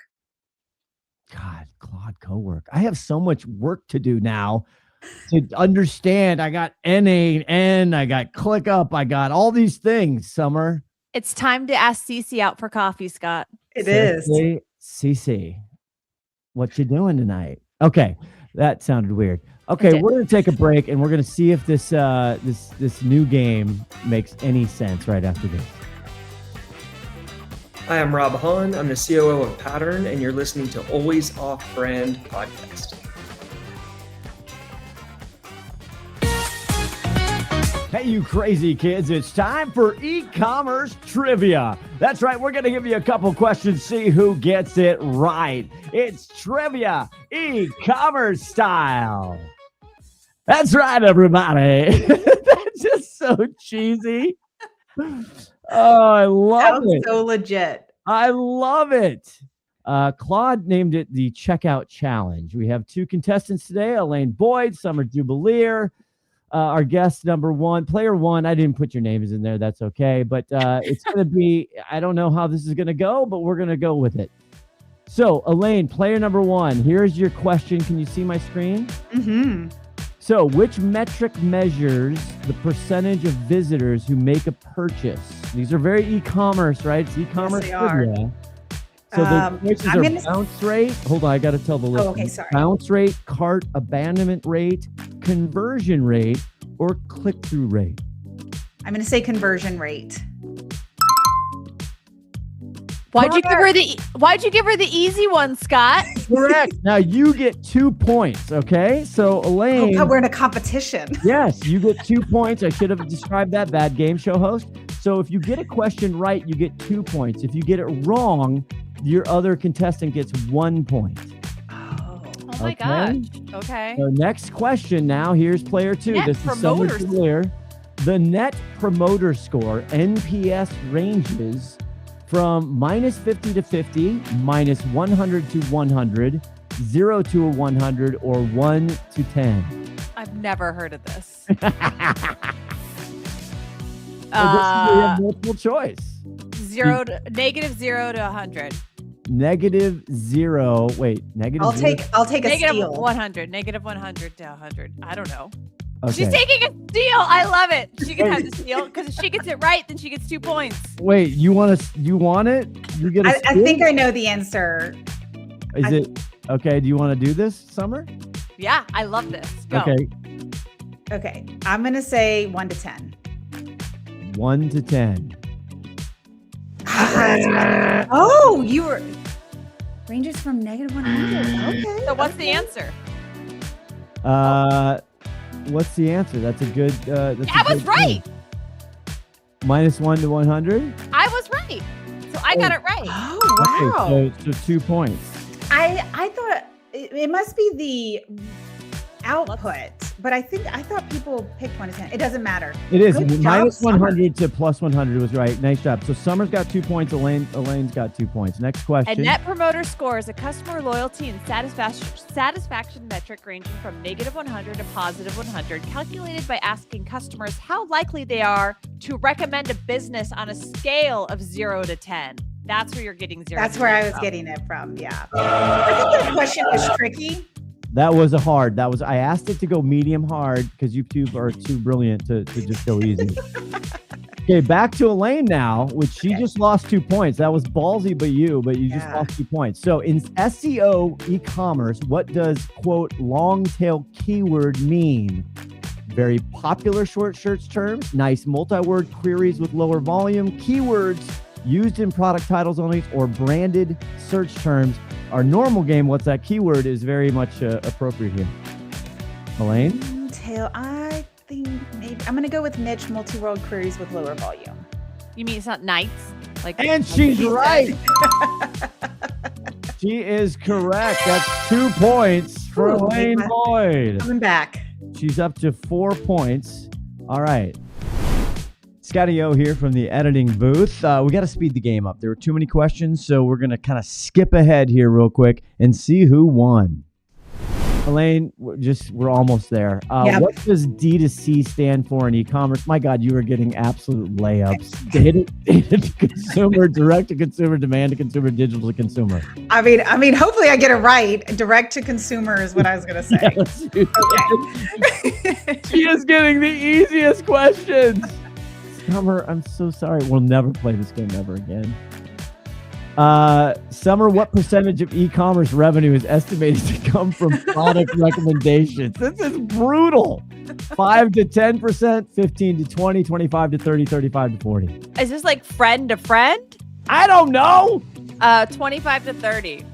God, Claude Cowork. I have so much work to do now to understand. I got NAN, I got ClickUp, I got all these things, Summer. It's time to ask Cece out for coffee, Scott. It is. Cece, what you doing tonight? Okay, that sounded weird. Okay, we're going to take a break, and we're going to see if this this new game makes any sense right after this. Hi, I'm Rob Hahn. I'm the COO of Pattern, and you're listening to Always Off Brand Podcast. Hey, you crazy kids, it's time for Ecommerce Trivia. That's right, we're going to give you a couple questions, see who gets it right. It's trivia, e-commerce style. That's right, everybody. That's just so cheesy. Oh, I love it. So legit. I love it. Claude named it the Checkout Challenge. We have two contestants today, Alane Boyd, Summer Jubelirer. Our guest number one, player one, I didn't put your names in there. That's okay. But it's going to be, I don't know how this is going to go, but we're going to go with it. So, Alane, player number one, here's your question. Can you see my screen? Mm-hmm. So, which metric measures the percentage of visitors who make a purchase? These are very e-commerce, right? It's e-commerce trivia. So the choices are bounce rate. Hold on, I got to tell the listener. Oh, okay, sorry. Bounce rate, cart abandonment rate, conversion rate, or click-through rate. I'm going to say conversion rate. Why'd you give her the easy one, Scott? Correct. Now you get 2 points, okay? So Alane. Oh God, we're in a competition. Yes, you get 2 points. I should have described that, bad game show host. So if you get a question right, you get 2 points. If you get it wrong, your other contestant gets 1 point. Oh my gosh. Okay. So next question now. Here's player two. This is Summer Jubelirer. The net promoter score, NPS, ranges from -50 to 50, -100 to 100, 0 to 100, or 1 to 10. I've never heard of this. So this is multiple choice. -0 to 100. -0. Wait, negative. I'll take a steal. 100. -100 to 100. I don't know. Okay. She's taking a steal. I love it. She can have the steal because if she gets it right, then she gets 2 points. Wait, you want it? You get. I think I know the answer. Is it okay? Do you want to do this, Summer? Yeah, I love this. Go. Okay. I'm gonna say 1 to 10. 1 to 10. Oh, you were. Ranges from -100. Okay. So what's the answer? What's the answer? That's a good. I was right. -1 to 100. I was right. So I got it right. Oh, wow. Okay, so 2 points. I thought it must be the output, but I thought people picked 1 to 10. It doesn't matter. It is Good job, -100 to +100 was right. Nice job. So Summer's got 2 points. Alane's got 2 points. Next A question. net promoter score is a customer loyalty and satisfaction metric ranging from -100 to +100, calculated by asking customers how likely they are to recommend a business on a scale of 0 to 10. That's where you're getting 0. That's where I was getting it from. Yeah. I think that question was tricky. That was a hard. I asked it to go medium hard because you two are too brilliant to just go easy. Okay, back to Alane now, which she just lost 2 points. That was ballsy, but you just lost 2 points. So in SEO e-commerce, what does quote long tail keyword mean? Very popular short search terms, nice multi-word queries with lower volume, keywords used in product titles only, or branded search terms. Our normal game, what's that keyword, is very much appropriate here. Alane? Tail, I think maybe I'm going to go with niche multi-world queries with lower volume. You mean it's not nights? And she's right. She is correct. That's 2 points for Alane Boyd. Coming back. She's up to 4 points. All right. Scotty O here from the editing booth. We got to speed the game up. There were too many questions, so we're going to kind of skip ahead here real quick and see who won. Alane, we're almost there. What does D2C stand for in e-commerce? My God, you are getting absolute layups. Data to consumer, direct to consumer, demand to consumer, digital to consumer. I mean, hopefully I get it right. Direct to consumer is what I was going to say. Okay. She is getting the easiest questions. Summer, I'm so sorry. We'll never play this game ever again. Summer, what percentage of e-commerce revenue is estimated to come from product recommendations? This is brutal. 5 to 10%, 15 to 20, 25 to 30, 35 to 40. Is this like friend to friend? I don't know. 25 to 30.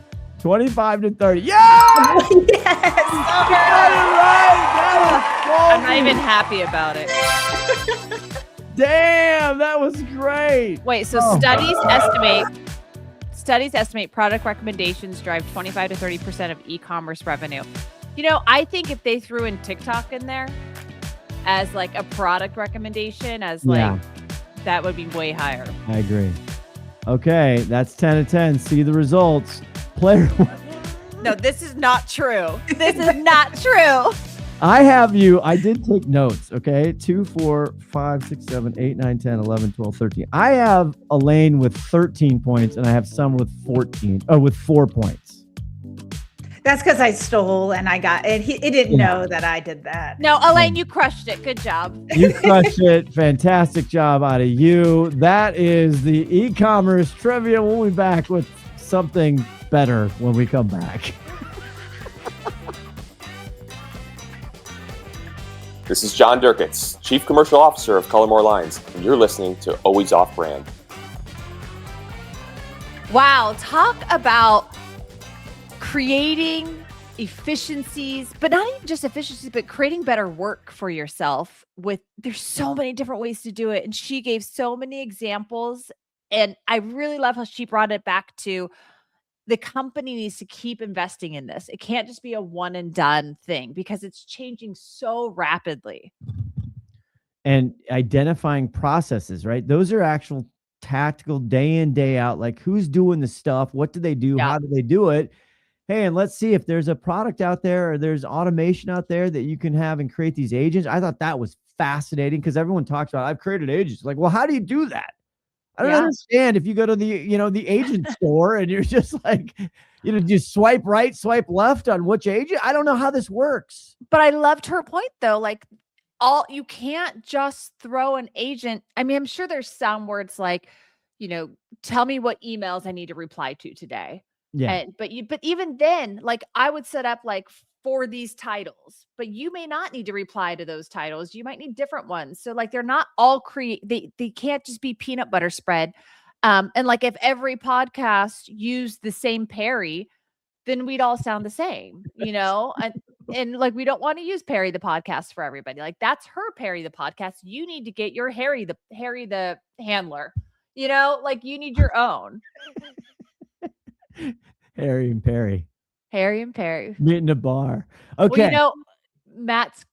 25 to 30. Yeah! Yes! I'm not even happy about it. Damn, that was great. Wait, so studies estimate product recommendations drive 25 to 30% of e-commerce revenue. You know, I think if they threw in TikTok in there as like a product recommendation, that would be way higher. I agree. Okay, that's 10 to 10. See the results. Player one. No, this is not true. This is not true. I did take notes, okay? 2, 4, 5, 6, 7, 8, 9, 10, 11, 12, 13. I have Alane with 13 points, and I have Summer with 4 points. That's because I stole and I got it. He didn't know that I did that. No, Alane, you crushed it. Good job. You crushed it. Fantastic job out of you. That is the e-commerce trivia. We'll be back with something better when we come back. This is John Durkitz, Chief Commercial Officer of Colormore Lines, and you're listening to Always Off Brand. Wow, talk about creating efficiencies, but not even just efficiencies, but creating better work for yourself. There's so many different ways to do it. And she gave so many examples. And I really love how she brought it back to the company needs to keep investing in this. It can't just be a one and done thing because it's changing so rapidly. And identifying processes, right? Those are actual tactical day in, day out, like who's doing the stuff, what do they do, how do they do it? Hey, and let's see if there's a product out there or there's automation out there that you can have and create these agents. I thought that was fascinating because everyone talks about, I've created agents. Like, well, how do you do that? I don't understand if you go to the agent store and you're just like, just swipe right, swipe left on which agent. I don't know how this works. But I loved her point though. Like you can't just throw an agent. I mean, I'm sure there's some where it's like, tell me what emails I need to reply to today. Yeah. But even then, like I would set up like for these titles, but you may not need to reply to those titles. You might need different ones. So like they're not all they can't just be peanut butter spread. And like if every podcast used the same Perry, then we'd all sound the same, you know? And like we don't want to use Perry the podcast for everybody. Like that's her Perry the podcast. You need to get your Harry the handler. You know, like you need your own. Harry and Perry. Harry and Perry. Meet in a bar. Okay. Well, you know, Matt's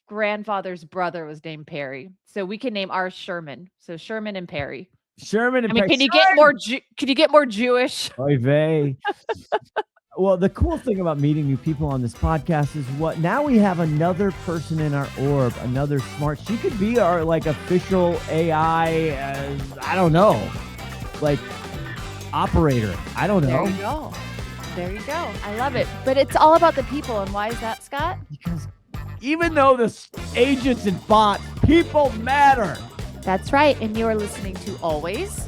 grandfather's brother was named Perry. So we can name ours Sherman. So Sherman and Perry. Sherman and I mean, Perry. can you get more Jewish? Oy vey. Well, the cool thing about meeting new people on this podcast is what now we have another person in our orb, another smart. She could be our like official AI. I don't know, like operator. I don't know. There you go. There you go. I love it. But it's all about the people. And why is that, Scott? Because even though the agents and bots, people matter. That's right. And you're listening to Always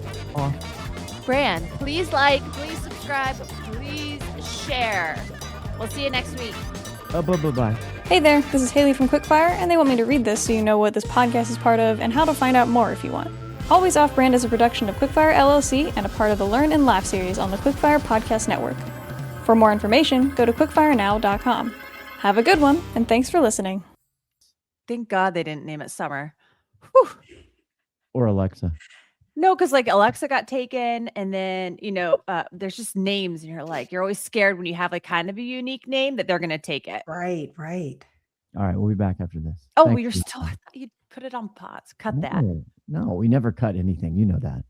Brand. Please like, please subscribe, please share. We'll see you next week. Bye-bye. Hey there, this is Haley from Quickfire, and they want me to read this so you know what this podcast is part of and how to find out more if you want. Always Off Brand is a production of Quickfire LLC and a part of the Learn and Laugh series on the Quickfire Podcast Network. For more information, go to quickfirenow.com. Have a good one, and thanks for listening. Thank God they didn't name it Summer. Whew. Or Alexa. No, because like Alexa got taken, and then there's just names, and you're always scared when you have like kind of a unique name that they're gonna take it. Right. All right, we'll be back after this. Oh, Thanks. you're still. I thought you'd put it on pause. Cut that. No, we never cut anything. You know that.